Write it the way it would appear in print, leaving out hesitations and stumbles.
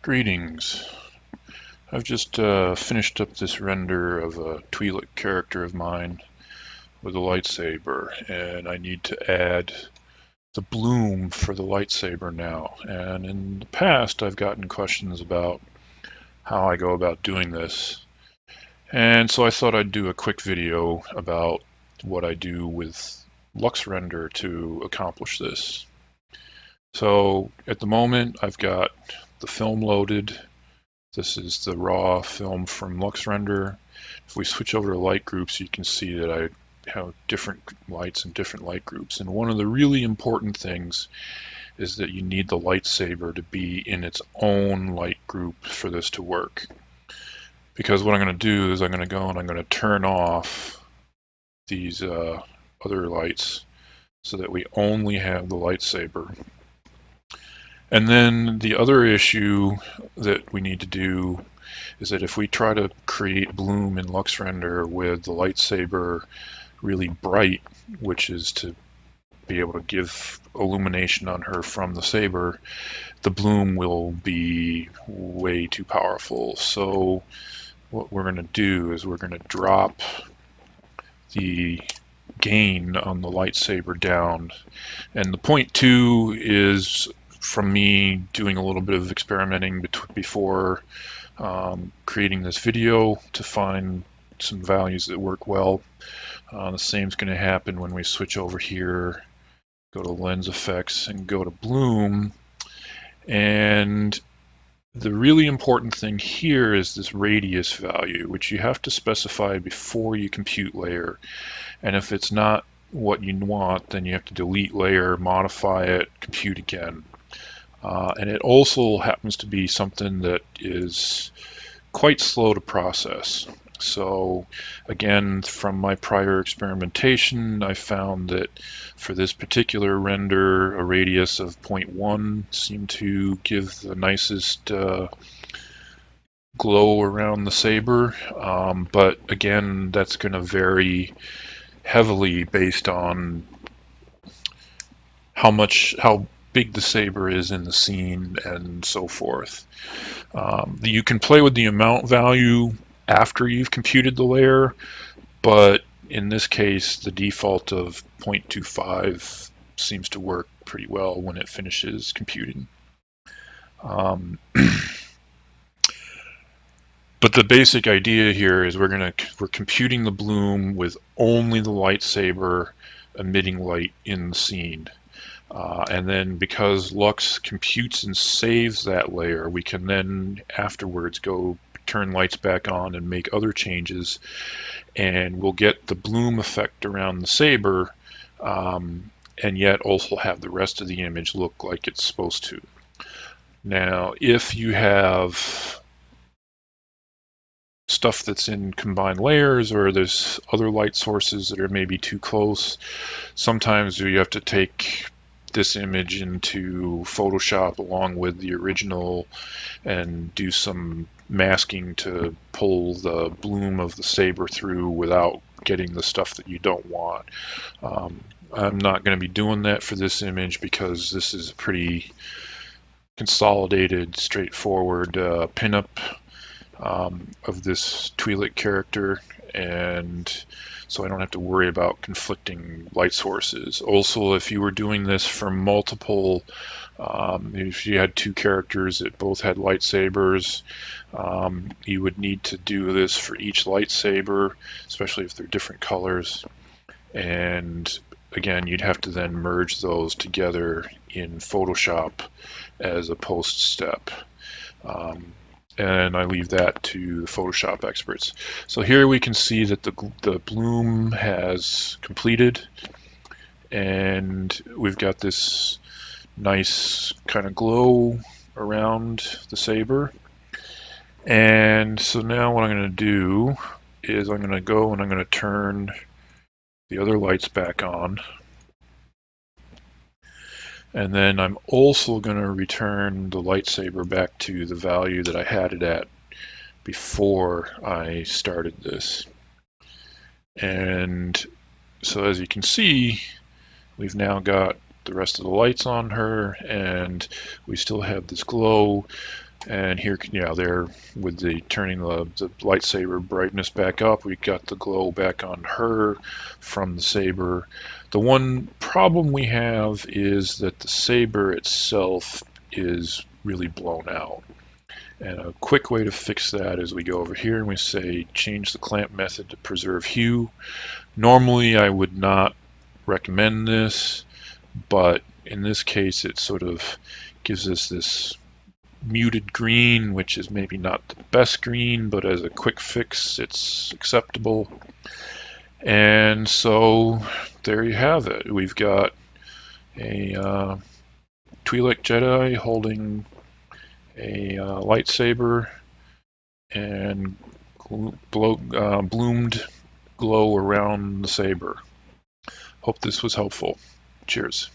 Greetings. I've just finished up this render of a Twi'lek character of mine with a lightsaber, and I need to add the bloom for the lightsaber now. And in the past, I've gotten questions about how I go about doing this. And so I thought I'd do a quick video about what I do with LuxRender to accomplish this. So at the moment, I've got the film loaded. This is the raw film from LuxRender. If we switch over to light groups, you can see that I have different lights and different light groups. And one of the really important things is that you need the lightsaber to be in its own light group for this to work. Because what I'm going to do is I'm going to go and I'm going to turn off these other lights so that we only have the lightsaber. And then the other issue that we need to do is that if we try to create bloom in LuxRender with the lightsaber really bright, which is to be able to give illumination on her from the saber, the bloom will be way too powerful. So what we're going to do is we're going to drop the gain on the lightsaber down. And the 0.2 is from me doing a little bit of experimenting before creating this video to find some values that work well. The same is going to happen when we switch over here, go to lens effects and go to bloom. And the really important thing here is this radius value, which you have to specify before you compute layer. And if it's not what you want, then you have to delete layer, modify it, compute again. And it also happens to be something that is quite slow to process. So again, from my prior experimentation, I found that for this particular render, a radius of 0.1 seemed to give the nicest glow around the saber. But again, that's going to vary heavily based on how big the saber is in the scene and so forth. You can play with the amount value after you've computed the layer, but in this case the default of 0.25 seems to work pretty well when it finishes computing. But the basic idea here is we're computing the bloom with only the lightsaber emitting light in the scene. And then because Lux computes and saves that layer, we can then afterwards go turn lights back on and make other changes, and we'll get the bloom effect around the saber, and yet also have the rest of the image look like it's supposed to. Now, if you have stuff that's in combined layers, or there's other light sources that are maybe too close, sometimes you have to take this image into Photoshop along with the original and do some masking to pull the bloom of the saber through without getting the stuff that you don't want. I'm not going to be doing that for this image because this is a pretty consolidated, straightforward pinup of this Twi'lek character, and so I don't have to worry about conflicting light sources. Also, if you were doing this for multiple, if you had two characters that both had lightsabers, you would need to do this for each lightsaber, especially if they're different colors. And again, you'd have to then merge those together in Photoshop as a post step. And I leave that to the Photoshop experts. So here we can see that the bloom has completed, and we've got this nice kind of glow around the saber. And so now what I'm going to do is I'm going to go and I'm going to turn the other lights back on. And then I'm also going to return the lightsaber back to the value that I had it at before I started this. And so as you can see, we've now got the rest of the lights on her, and we still have this glow. And here, yeah, there with the turning the lightsaber brightness back up, we got the glow back on her from the saber. The one problem we have is that the saber itself is really blown out. And a quick way to fix that is we go over here and we say change the clamp method to preserve hue. Normally I would not recommend this, but in this case it sort of gives us this muted green, which is maybe not the best green, but as a quick fix it's acceptable. And so there you have it. We've got a Twi'lek Jedi holding a lightsaber and bloomed glow around the saber. Hope this was helpful. Cheers.